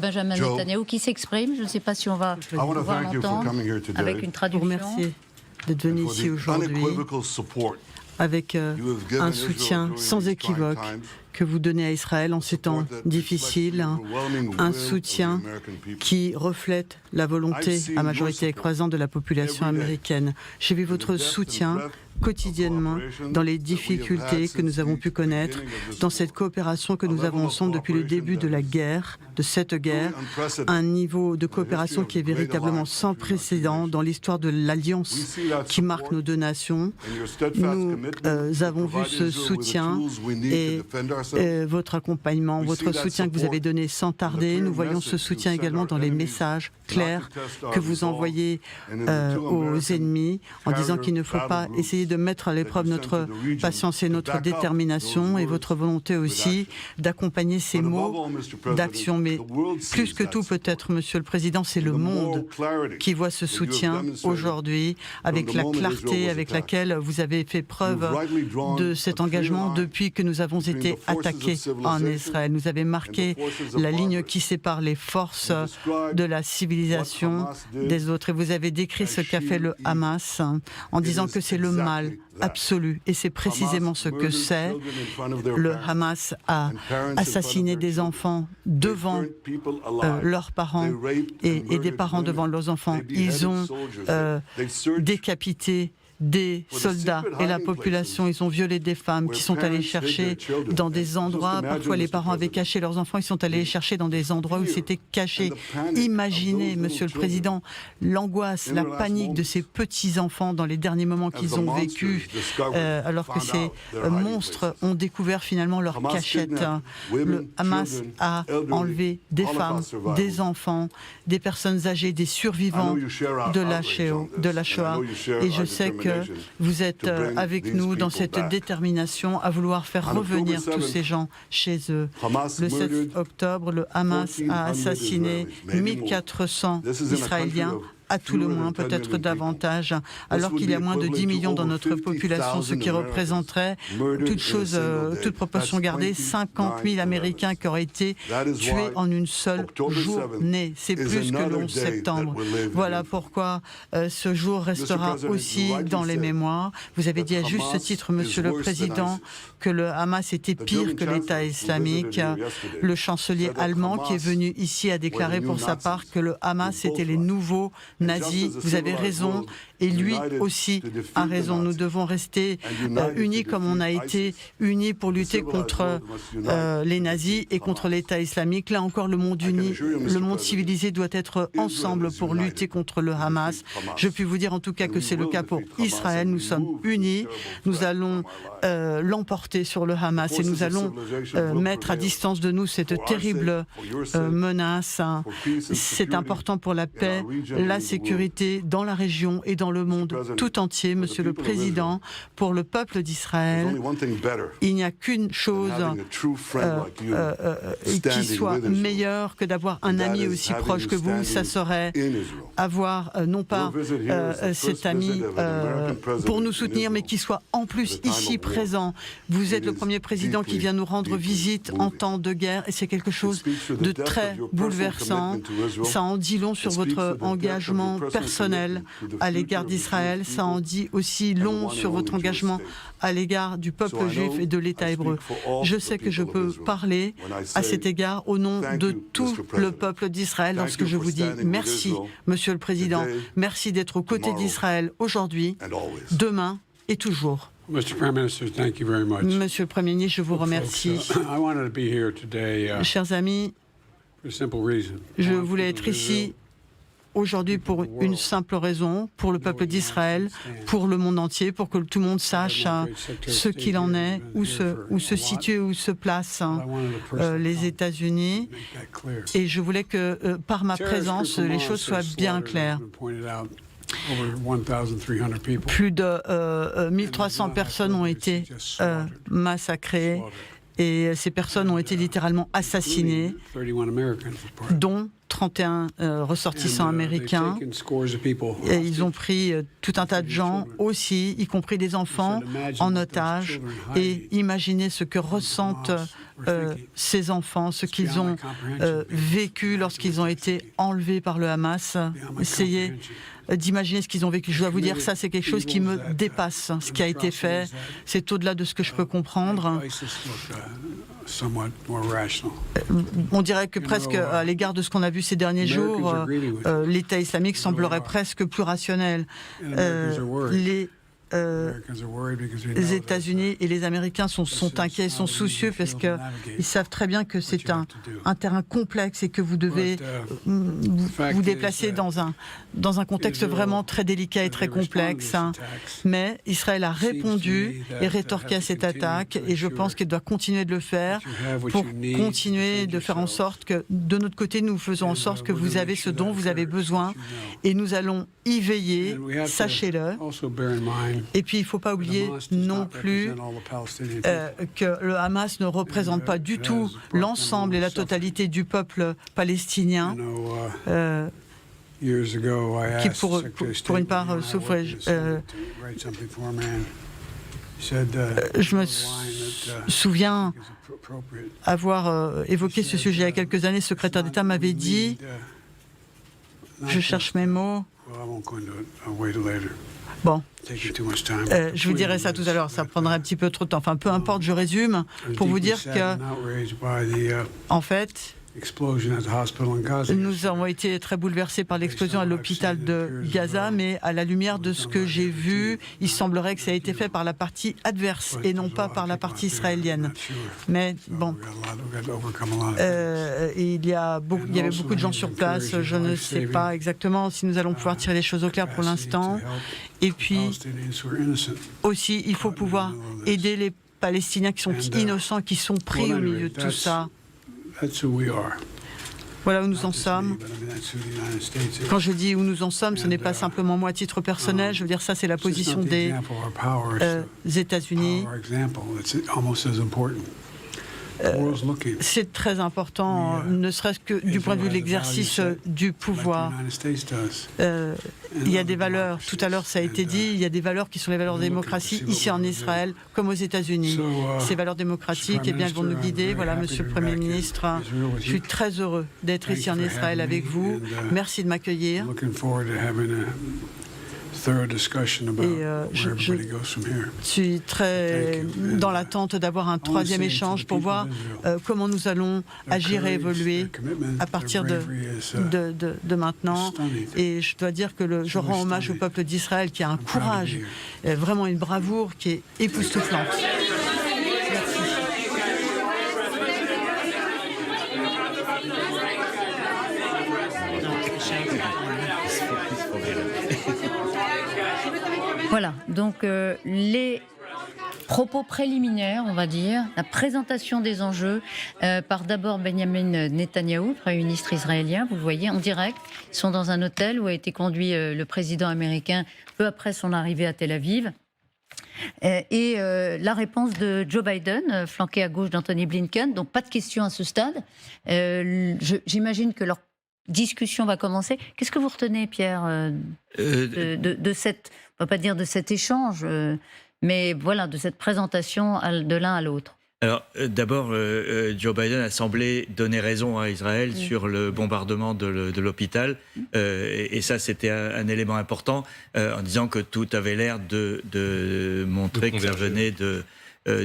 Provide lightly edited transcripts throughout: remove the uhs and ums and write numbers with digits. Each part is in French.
Benjamin Netanyahou qui s'exprime. Je ne sais pas si on va pouvoir l'entendre avec une traduction. Merci d'être venu ici aujourd'hui avec un soutien sans équivoque que vous donnez à Israël en ces temps difficiles, un soutien qui reflète la volonté à majorité écrasante de la population américaine. J'ai vu votre soutien quotidiennement dans les difficultés que nous avons pu connaître, dans cette coopération que nous avons ensemble depuis le début de la guerre, de cette guerre, un niveau de coopération qui est véritablement sans précédent dans l'histoire de l'alliance qui marque nos deux nations. Nous avons vu ce soutien et votre accompagnement, votre soutien que vous avez donné sans tarder. Nous voyons ce soutien également dans les messages clairs que vous envoyez aux ennemis en disant qu'il ne faut pas essayer de mettre à l'épreuve notre patience et notre détermination et votre volonté aussi d'accompagner ces mots d'action. Mais plus que tout peut-être, Monsieur le Président, c'est le monde qui voit ce soutien aujourd'hui avec la clarté avec laquelle vous avez fait preuve de cet engagement depuis que nous avons été attaqués en Israël. Vous avez marqué la ligne qui sépare les forces de la civilisation des autres et vous avez décrit ce qu'a fait le Hamas en disant que c'est le mal absolu et c'est précisément ce que c'est. Le Hamas a assassiné des enfants devant leurs parents et des parents devant leurs enfants. Ils ont décapité des soldats et la population, ils ont violé des femmes qui sont allées chercher dans des endroits, parfois les parents avaient caché leurs enfants, ils sont allés les chercher dans des endroits où ils s'étaient cachés. Imaginez, Monsieur le Président, l'angoisse, la panique de ces petits-enfants dans les derniers moments qu'ils ont vécu, alors que ces monstres ont découvert finalement leur cachette. Le Hamas a enlevé des femmes, des enfants, des personnes âgées, des survivants de la Shoah. Et je sais que vous êtes avec nous dans cette détermination à vouloir faire revenir tous ces gens chez eux. Le 7 octobre, le Hamas a assassiné 1400 Israéliens, à tout le moins, peut-être davantage, alors qu'il y a moins de 10 millions dans notre population, ce qui représenterait, toute proportion gardée, 50 000 Américains qui auraient été tués en une seule journée. C'est plus que le 11 septembre. Voilà pourquoi ce jour restera aussi dans les mémoires. Vous avez dit à juste titre, Monsieur le Président, que le Hamas était pire que l'État islamique. Le chancelier allemand qui est venu ici a déclaré pour sa part que le Hamas était les nouveaux nazis. Vous avez raison et lui aussi a raison. Nous devons rester unis comme on a été unis pour lutter contre les nazis et contre l'État islamique. Là encore, le monde uni, le monde civilisé doit être ensemble pour lutter contre le Hamas. Je puis vous dire en tout cas que c'est le cas pour Israël. Nous sommes unis. Nous allons l'emporter sur le Hamas et nous allons mettre à distance de nous cette terrible menace. C'est important pour la paix, la sécurité dans la région et dans le monde tout entier, Monsieur le Président, pour le peuple d'Israël. Il n'y a qu'une chose qui soit meilleure que d'avoir un ami aussi proche que vous, ça serait avoir non pas cet ami pour nous soutenir, mais qui soit en plus ici présent. Vous êtes le premier président qui vient nous rendre visite en temps de guerre et c'est quelque chose de très bouleversant. Ça en dit long sur votre engagement personnel à l'égard d'Israël. Ça en dit aussi long sur votre engagement à l'égard du peuple juif et de l'État hébreu. Je sais que je peux parler à cet égard au nom de tout le peuple d'Israël lorsque je vous dis merci, Monsieur le Président. Merci d'être aux côtés d'Israël aujourd'hui, demain et toujours. Monsieur le Premier ministre, je vous remercie. Chers amis, je voulais être ici aujourd'hui pour une simple raison, pour le peuple d'Israël, pour le monde entier, pour que tout le monde sache ce qu'il en est, où se situe, où se place les États-Unis. Et je voulais que par ma présence, les choses soient bien claires. Plus de 1300 personnes ont été massacrées et ces personnes ont été littéralement assassinées, dont 31 ressortissants américains. Et ils ont pris tout un tas de gens aussi, y compris des enfants, en otage. Et imaginez ce que ressentent ces enfants, ce qu'ils ont vécu lorsqu'ils ont été enlevés par le Hamas. Essayez d'imaginer ce qu'ils ont vécu. Je dois vous dire, ça c'est quelque chose qui me dépasse. Ce qui a été fait, c'est au-delà de ce que je peux comprendre. On dirait que presque à l'égard de ce qu'on a vu ces derniers jours, l'État islamique semblerait presque plus rationnel. Les États-Unis et les Américains sont inquiets, sont soucieux parce qu'ils savent très bien que c'est un terrain complexe et que vous devez vous déplacer dans un contexte vraiment très délicat et très complexe. Mais Israël a répondu et rétorqué à cette attaque et je pense qu'il doit continuer de le faire pour continuer de faire en sorte que, de notre côté, nous faisons en sorte que vous avez ce dont vous avez besoin et nous allons y veiller, sachez-le. Et puis, il ne faut pas oublier non plus que le Hamas ne représente pas du tout l'ensemble et la totalité du peuple palestinien, qui, pour une part, souffrait. Je me souviens avoir évoqué ce sujet il y a quelques années. Le secrétaire d'État m'avait dit, je cherche mes mots. Bon, je vous dirai ça tout à l'heure, ça prendrait un petit peu trop de temps. Enfin, peu importe, je résume pour vous dire que, en fait, nous avons été très bouleversés par l'explosion à l'hôpital de Gaza, mais à la lumière de ce que j'ai vu, il semblerait que ça a été fait par la partie adverse et non pas par la partie israélienne. Mais bon, il y avait beaucoup de gens sur place, je ne sais pas exactement si nous allons pouvoir tirer les choses au clair pour l'instant. Et puis, aussi, il faut pouvoir aider les Palestiniens qui sont innocents, qui sont pris au milieu de tout ça. Voilà où nous en sommes. Quand je dis où nous en sommes, ce n'est pas simplement moi à titre personnel. Je veux dire, ça, c'est la position des États-Unis. C'est très important, ne serait-ce que du point de vue de l'exercice du pouvoir. Il y a des valeurs, tout à l'heure ça a été dit, il y a des valeurs qui sont les valeurs de démocratie ici en Israël comme aux États-Unis. Ces valeurs démocratiques, eh bien, elles vont nous guider. Voilà, Monsieur le Premier ministre, je suis très heureux d'être ici en Israël avec vous. Merci de m'accueillir. Et je suis très dans l'attente d'avoir un troisième échange pour voir comment nous allons agir et évoluer à partir de maintenant. Et je dois dire que je rends hommage au peuple d'Israël qui a un courage, vraiment une bravoure qui est époustouflante. Merci. Voilà, donc les propos préliminaires, on va dire, la présentation des enjeux par d'abord Benjamin Netanyahou, Premier ministre israélien, vous le voyez, en direct. Ils sont dans un hôtel où a été conduit le président américain peu après son arrivée à Tel Aviv. Et la réponse de Joe Biden, flanqué à gauche d'Anthony Blinken, donc pas de questions à ce stade. J'imagine que leur discussion va commencer. Qu'est-ce que vous retenez, Pierre, de cette, on ne va pas dire de cet échange, mais voilà, de cette présentation de l'un à l'autre? Alors, d'abord, Joe Biden a semblé donner raison à Israël sur le bombardement de l'hôpital. Et ça, c'était un élément important, en disant que tout avait l'air de montrer que ça venait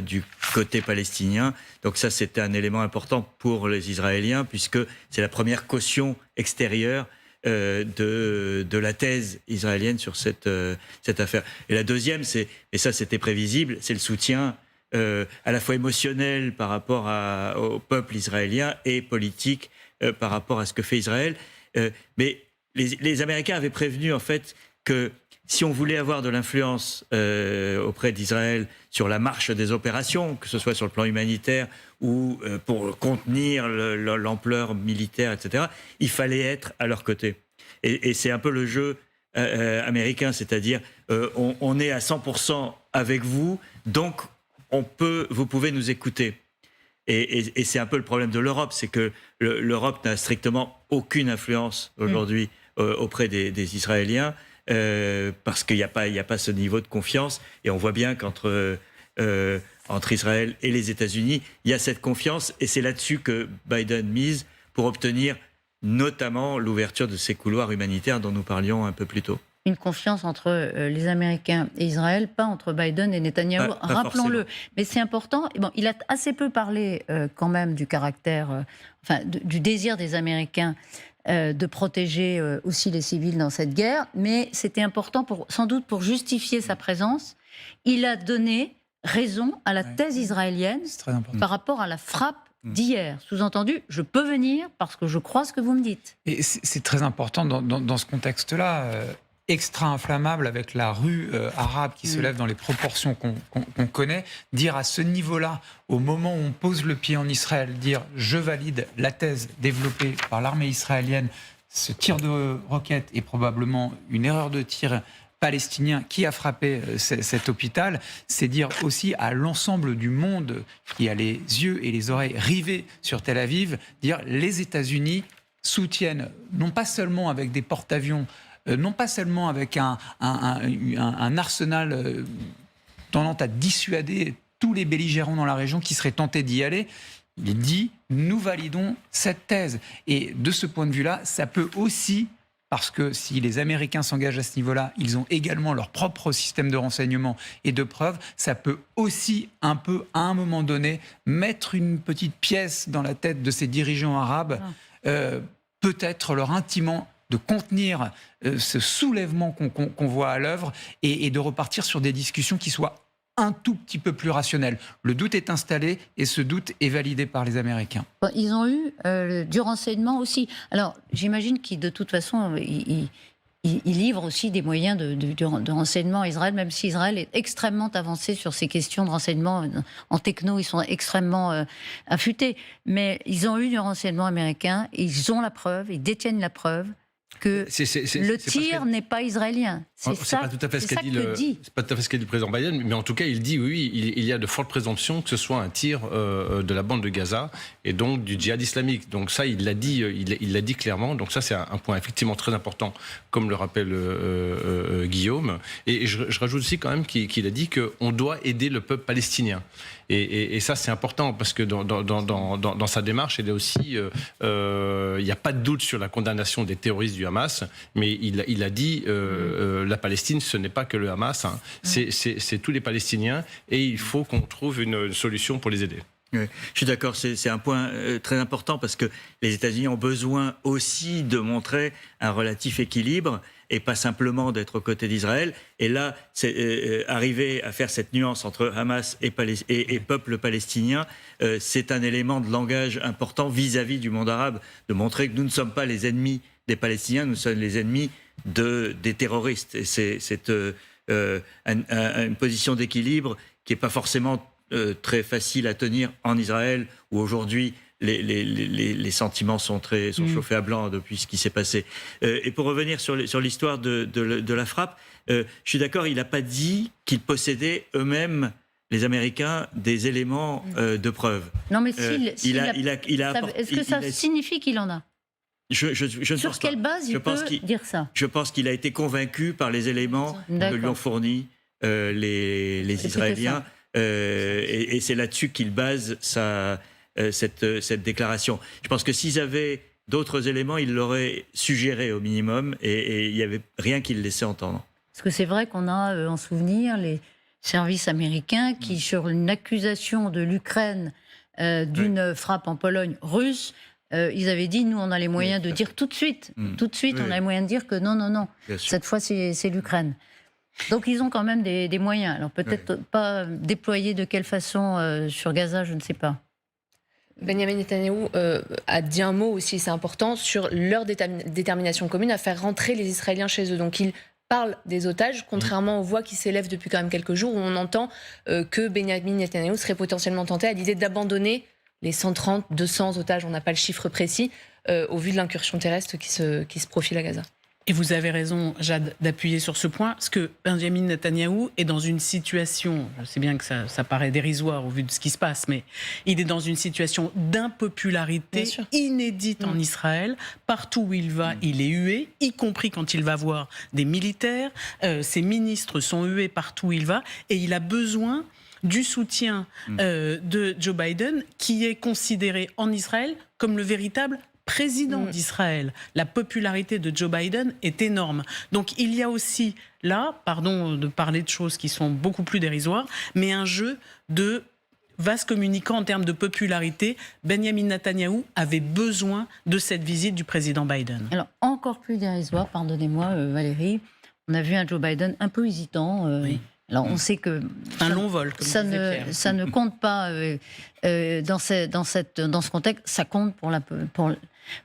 du côté palestinien. Donc ça, c'était un élément important pour les Israéliens, puisque c'est la première caution extérieure de la thèse israélienne sur cette affaire. Et la deuxième, et ça c'était prévisible, c'est le soutien à la fois émotionnel par rapport au peuple israélien et politique par rapport à ce que fait Israël. Mais les Américains avaient prévenu en fait que si on voulait avoir de l'influence auprès d'Israël sur la marche des opérations, que ce soit sur le plan humanitaire ou pour contenir l'ampleur militaire, etc., il fallait être à leur côté. Et c'est un peu le jeu américain, c'est-à-dire on est à 100% avec vous, donc vous pouvez nous écouter. Et c'est un peu le problème de l'Europe, c'est que l'Europe n'a strictement aucune influence aujourd'hui auprès des Israéliens, parce qu'il n'y a pas ce niveau de confiance. Et on voit bien qu'entre entre Israël et les États-Unis. Il y a cette confiance et c'est là-dessus que Biden mise pour obtenir notamment l'ouverture de ces couloirs humanitaires dont nous parlions un peu plus tôt. Une confiance entre les Américains et Israël, pas entre Biden et Netanyahou, rappelons-le. Mais c'est important. Bon, il a assez peu parlé quand même du caractère, du désir des Américains de protéger aussi les civils dans cette guerre, mais c'était important sans doute pour justifier sa présence. Il a donné raison à la thèse israélienne par rapport à la frappe d'hier. Sous-entendu, je peux venir parce que je crois ce que vous me dites. Et c'est très important dans ce contexte-là, extra-inflammable avec la rue arabe qui se lève dans les proportions qu'on connaît, dire à ce niveau-là, au moment où on pose le pied en Israël, dire « je valide la thèse développée par l'armée israélienne, ce tir de roquette est probablement une erreur de tir palestinien qui a frappé cet hôpital », c'est dire aussi à l'ensemble du monde qui a les yeux et les oreilles rivés sur Tel Aviv, dire les États-Unis soutiennent, non pas seulement avec des porte-avions, non pas seulement avec un arsenal tendant à dissuader tous les belligérants dans la région qui seraient tentés d'y aller. Il dit « nous validons cette thèse ». Et de ce point de vue-là, ça peut aussi, parce que si les Américains s'engagent à ce niveau-là, ils ont également leur propre système de renseignement et de preuves, ça peut aussi un peu, à un moment donné, mettre une petite pièce dans la tête de ces dirigeants arabes, peut-être leur intimant de contenir ce soulèvement qu'on voit à l'œuvre et de repartir sur des discussions qui soient un tout petit peu plus rationnelles. Le doute est installé et ce doute est validé par les Américains. Ils ont eu du renseignement aussi. Alors, j'imagine qu'ils, de toute façon, ils livrent aussi des moyens de renseignement à Israël, même si Israël est extrêmement avancé sur ces questions de renseignement. En techno, ils sont extrêmement affûtés. Mais ils ont eu du renseignement américain, ils ont la preuve, ils détiennent la preuve que le tir n'est pas israélien. C'est pas tout à fait ce qu'a dit le président Biden, mais en tout cas, il dit oui, il y a de fortes présomptions que ce soit un tir de la bande de Gaza et donc du djihad islamique. Donc ça, il l'a dit clairement. Donc ça, c'est un point effectivement très important, comme le rappelle Guillaume. Et je rajoute aussi quand même qu'il a dit qu'on doit aider le peuple palestinien. Et ça, c'est important parce que dans sa démarche, il y a aussi, il n'y a pas de doute sur la condamnation des terroristes du Hamas, mais il a dit la Palestine, ce n'est pas que le Hamas, hein, c'est tous les Palestiniens et il faut qu'on trouve une solution pour les aider. Oui, je suis d'accord, c'est un point très important parce que les États-Unis ont besoin aussi de montrer un relatif équilibre et pas simplement d'être aux côtés d'Israël. Et là, arriver à faire cette nuance entre Hamas et peuple palestinien, c'est un élément de langage important vis-à-vis du monde arabe, de montrer que nous ne sommes pas les ennemis des Palestiniens, nous sommes les ennemis des terroristes. Et c'est une position d'équilibre qui n'est pas forcément très facile à tenir en Israël, où aujourd'hui les sentiments sont chauffés à blanc depuis ce qui s'est passé. Et pour revenir sur l'histoire de la frappe, je suis d'accord, il n'a pas dit qu'ils possédaient eux-mêmes, les Américains, des éléments de preuve. Non, mais est-ce que ça signifie qu'il en a ? Sur quelle base il peut dire ça ? Je pense qu'il a été convaincu par les éléments que lui ont fournis les Israéliens. Et c'est là-dessus qu'il base cette déclaration. Je pense que s'ils avaient d'autres éléments, ils l'auraient suggéré au minimum et il n'y avait rien qui le laissait entendre. Parce que c'est vrai qu'on a en souvenir les services américains qui, sur une accusation de l'Ukraine d'une frappe en Pologne russe, ils avaient dit, nous on a les moyens de dire tout de suite, on a les moyens de dire que non, cette fois c'est l'Ukraine. Donc ils ont quand même des moyens. Alors peut-être pas déployés de quelle façon sur Gaza, je ne sais pas. Benjamin Netanyahou a dit un mot aussi, c'est important, sur leur détermination commune à faire rentrer les Israéliens chez eux. Donc il parle des otages, contrairement aux voix qui s'élèvent depuis quand même quelques jours, où on entend que Benjamin Netanyahou serait potentiellement tenté à l'idée d'abandonner les 130, 200 otages, on n'a pas le chiffre précis, au vu de l'incursion terrestre qui se profile à Gaza. Et vous avez raison, Jade, d'appuyer sur ce point, parce que Benjamin Netanyahou est dans une situation, je sais bien que ça paraît dérisoire au vu de ce qui se passe, mais il est dans une situation d'impopularité inédite en Israël. Partout où il va, il est hué, y compris quand il va voir des militaires. Ses ministres sont hués partout où il va, et il a besoin du soutien de Joe Biden, qui est considéré en Israël comme le véritable président d'Israël. La popularité de Joe Biden est énorme. Donc il y a aussi là, pardon de parler de choses qui sont beaucoup plus dérisoires, mais un jeu de vase communicant en termes de popularité. Benjamin Netanyahou avait besoin de cette visite du président Biden. Alors, encore plus dérisoire, pardonnez-moi Valérie, on a vu un Joe Biden un peu hésitant. Oui. Alors, on sait que un long vol, comme ça ne compte pas dans ce contexte, ça compte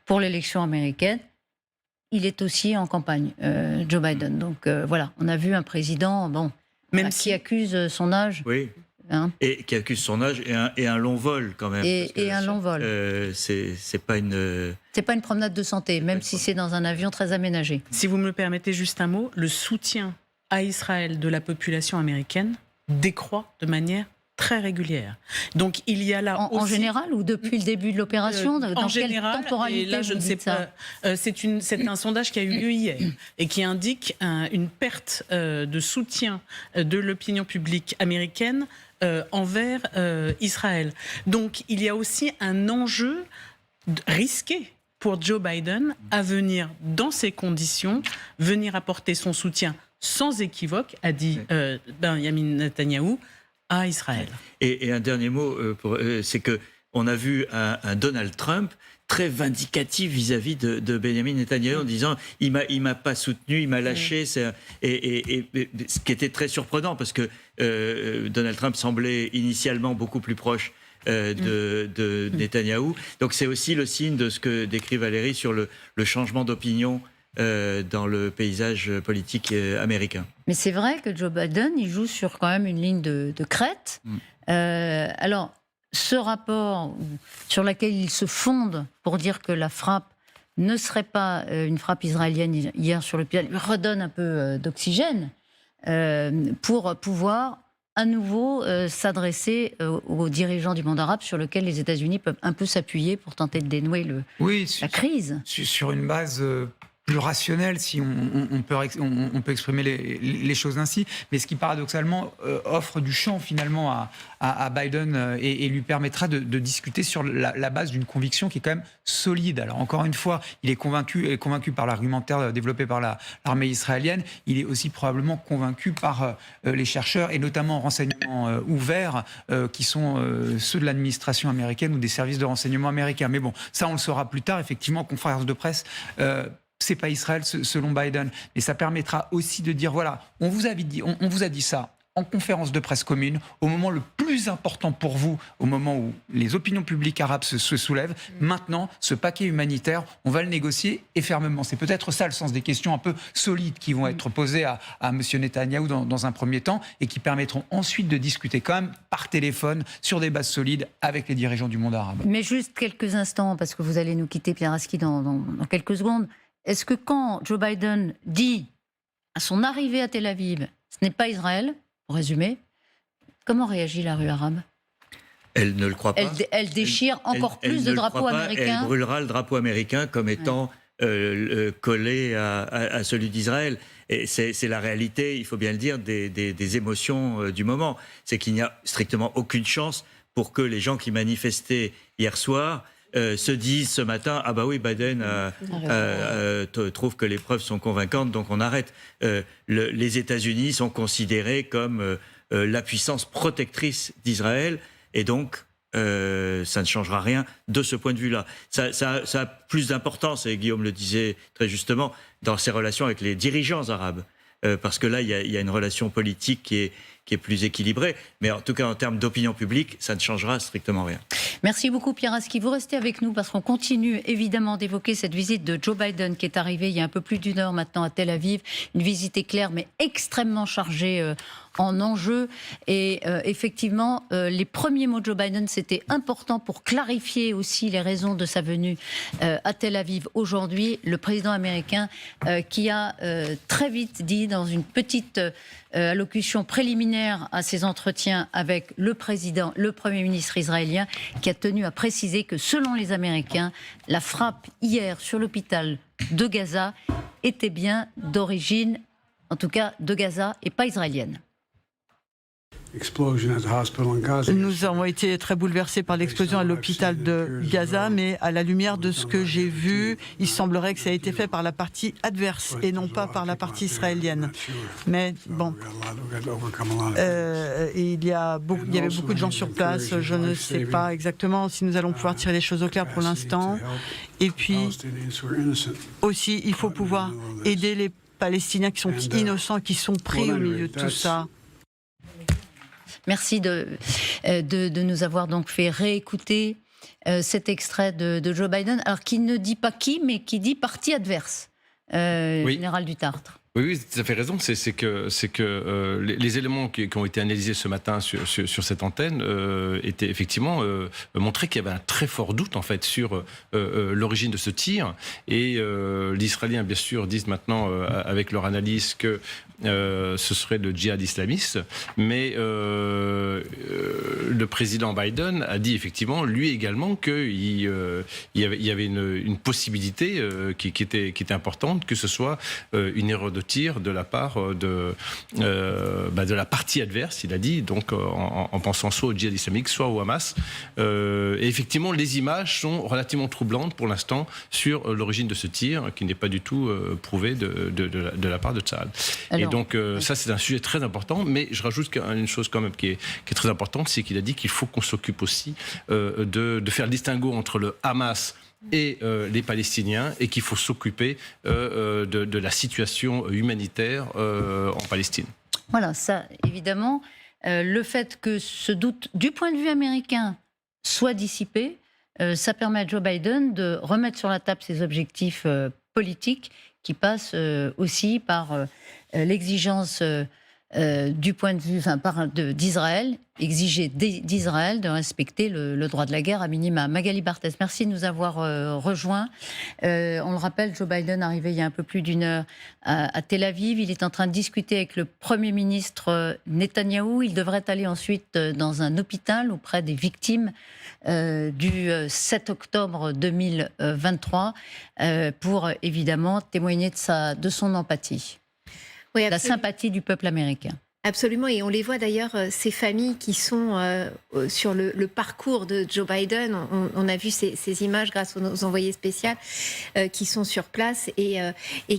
pour l'élection américaine. Il est aussi en campagne, Joe Biden. Donc voilà, on a vu un président qui accuse son âge. Oui. Hein, et qui accuse son âge et un long vol quand même. Et un long vol. C'est pas une... C'est pas une promenade de santé, même si c'est dans un avion très aménagé. Si vous me le permettez juste un mot, le soutien à Israël de la population américaine décroît de manière très régulière. Donc il y a là en général ou depuis le début de l'opération, en général, quelle temporalité, et là je ne sais pas. C'est un sondage qui a eu lieu hier et qui indique une perte de soutien de l'opinion publique américaine envers Israël. Donc il y a aussi un enjeu risqué pour Joe Biden à venir dans ces conditions, venir apporter son soutien sans équivoque, a dit Benjamin Netanyahou, à Israël. Et un dernier mot, c'est que on a vu un Donald Trump très vindicatif vis-à-vis de Benjamin Netanyahou en disant il m'a pas soutenu, il m'a lâché. Et ce qui était très surprenant parce que Donald Trump semblait initialement beaucoup plus proche de Netanyahou. Donc c'est aussi le signe de ce que décrit Valérie sur le changement d'opinion dans le paysage politique américain. Mais c'est vrai que Joe Biden, il joue sur quand même une ligne de crête. Alors, ce rapport sur lequel il se fonde pour dire que la frappe ne serait pas une frappe israélienne hier sur l'hôpital, lui redonne un peu d'oxygène pour pouvoir à nouveau s'adresser aux dirigeants du monde arabe sur lequel les États-Unis peuvent un peu s'appuyer pour tenter de dénouer la crise. Sur une base plus rationnel, si on peut exprimer les choses ainsi, mais ce qui paradoxalement offre du champ finalement à Biden et lui permettra de discuter sur la base d'une conviction qui est quand même solide. Alors encore une fois, il est convaincu par l'argumentaire développé par l'armée israélienne, il est aussi probablement convaincu par les chercheurs et notamment renseignements ouverts qui sont ceux de l'administration américaine ou des services de renseignement américains. Mais bon, ça on le saura plus tard, effectivement, en conférence de presse. C'est pas Israël selon Biden, mais ça permettra aussi de dire voilà, on vous a dit ça en conférence de presse commune, au moment le plus important pour vous, au moment où les opinions publiques arabes se soulèvent. Maintenant, ce paquet humanitaire, on va le négocier et fermement. C'est peut-être ça le sens des questions un peu solides qui vont être posées à M. Netanyahou dans un premier temps et qui permettront ensuite de discuter quand même par téléphone sur des bases solides avec les dirigeants du monde arabe. Mais juste quelques instants, parce que vous allez nous quitter, Pierre Aski, dans quelques secondes. Est-ce que quand Joe Biden dit à son arrivée à Tel Aviv, ce n'est pas Israël, pour résumer, comment réagit la rue arabe ? Elle ne le croit pas. Elle déchire encore plus de drapeaux américains. Elle brûlera le drapeau américain comme étant collé à celui d'Israël. Et c'est la réalité, il faut bien le dire, des émotions du moment. C'est qu'il n'y a strictement aucune chance pour que les gens qui manifestaient hier soir se disent ce matin « Ah bah oui, Biden trouve que les preuves sont convaincantes, donc on arrête ». Les États-Unis sont considérés comme la puissance protectrice d'Israël, et donc ça ne changera rien de ce point de vue-là. Ça a plus d'importance, et Guillaume le disait très justement, dans ses relations avec les dirigeants arabes, parce que là, il y a une relation politique qui est plus équilibrée, mais en tout cas en termes d'opinion publique, ça ne changera strictement rien. Merci beaucoup Pierre Aski. Vous restez avec nous parce qu'on continue évidemment d'évoquer cette visite de Joe Biden qui est arrivée il y a un peu plus d'une heure maintenant à Tel Aviv. Une visite éclair mais extrêmement chargée en enjeux. Et effectivement, les premiers mots de Joe Biden, c'était important pour clarifier aussi les raisons de sa venue à Tel Aviv aujourd'hui. Le président américain qui a très vite dit dans une petite allocution préliminaire à ses entretiens avec le Premier ministre israélien, qui a tenu à préciser que selon les Américains, la frappe hier sur l'hôpital de Gaza était bien d'origine, en tout cas de Gaza, et pas israélienne. Nous avons été très bouleversés par l'explosion à l'hôpital de Gaza, mais à la lumière de ce que j'ai vu, il semblerait que ça a été fait par la partie adverse et non pas par la partie israélienne. Mais bon, il y avait beaucoup de gens sur place. Je ne sais pas exactement si nous allons pouvoir tirer les choses au clair pour l'instant. Et puis aussi, il faut pouvoir aider les Palestiniens qui sont innocents, qui sont pris au milieu de tout ça. Merci de nous avoir donc fait réécouter cet extrait de Joe Biden, alors qui ne dit pas qui, mais qui dit parti adverse, général Dutartre. Oui, tu as fait raison. C'est que les éléments qui ont été analysés ce matin sur cette antenne étaient effectivement montraient qu'il y avait un très fort doute en fait sur l'origine de ce tir. Et les Israéliens, bien sûr, disent maintenant avec leur analyse que ce serait le djihad islamiste. Mais le président Biden a dit effectivement, lui également, qu'il y avait une possibilité qui était importante, que ce soit une erreur de tir de la part de la partie adverse, il a dit, donc en pensant soit au djihad islamique, soit au Hamas. Et effectivement, les images sont relativement troublantes pour l'instant sur l'origine de ce tir, qui n'est pas du tout prouvé de la part de Tsahal. Et donc, ça, c'est un sujet très important, mais je rajoute une chose quand même qui est très importante, c'est qu'il a dit qu'il faut qu'on s'occupe aussi de faire le distinguo entre le Hamas et les Palestiniens, et qu'il faut s'occuper de la situation humanitaire en Palestine. Voilà, ça, évidemment, le fait que ce doute, du point de vue américain, soit dissipé, ça permet à Joe Biden de remettre sur la table ses objectifs politiques, qui passent aussi par l'exigence du point de vue d'Israël, exiger d'Israël de respecter le droit de la guerre à minima. Magali Barthez, merci de nous avoir rejoints. On le rappelle, Joe Biden arrivé il y a un peu plus d'une heure à Tel Aviv. Il est en train de discuter avec le Premier ministre Netanyahou. Il devrait aller ensuite dans un hôpital auprès des victimes du 7 octobre 2023 pour évidemment témoigner de son empathie. Oui, la sympathie du peuple américain. Absolument, et on les voit d'ailleurs, ces familles qui sont sur le parcours de Joe Biden. On a vu ces images grâce aux envoyés spéciaux qui sont sur place et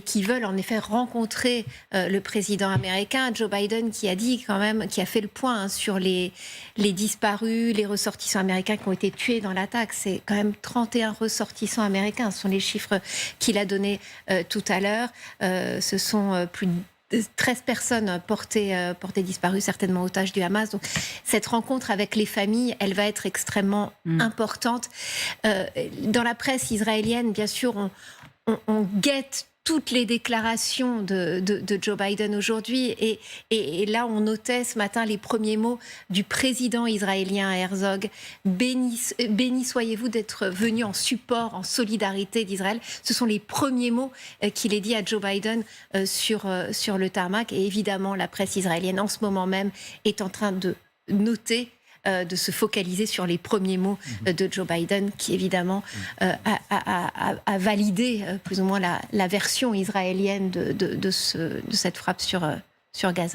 qui veulent en effet rencontrer le président américain. Joe Biden qui a dit quand même, qui a fait le point sur les disparus, les ressortissants américains qui ont été tués dans l'attaque. C'est quand même 31 ressortissants américains, ce sont les chiffres qu'il a donnés tout à l'heure. Ce sont plus de 13 personnes portées disparues, certainement otages du Hamas. Donc, cette rencontre avec les familles, elle va être extrêmement importante. Dans la presse israélienne, bien sûr, on guette toutes les déclarations de Joe Biden aujourd'hui. Et là, on notait ce matin les premiers mots du président israélien Herzog. Béni soyez-vous d'être venu en support, en solidarité d'Israël. Ce sont les premiers mots qu'il ait dit à Joe Biden sur le tarmac. Et évidemment, la presse israélienne, en ce moment même, est en train de noter, de se focaliser sur les premiers mots de Joe Biden, qui évidemment a validé plus ou moins la version israélienne de cette frappe sur Gaza.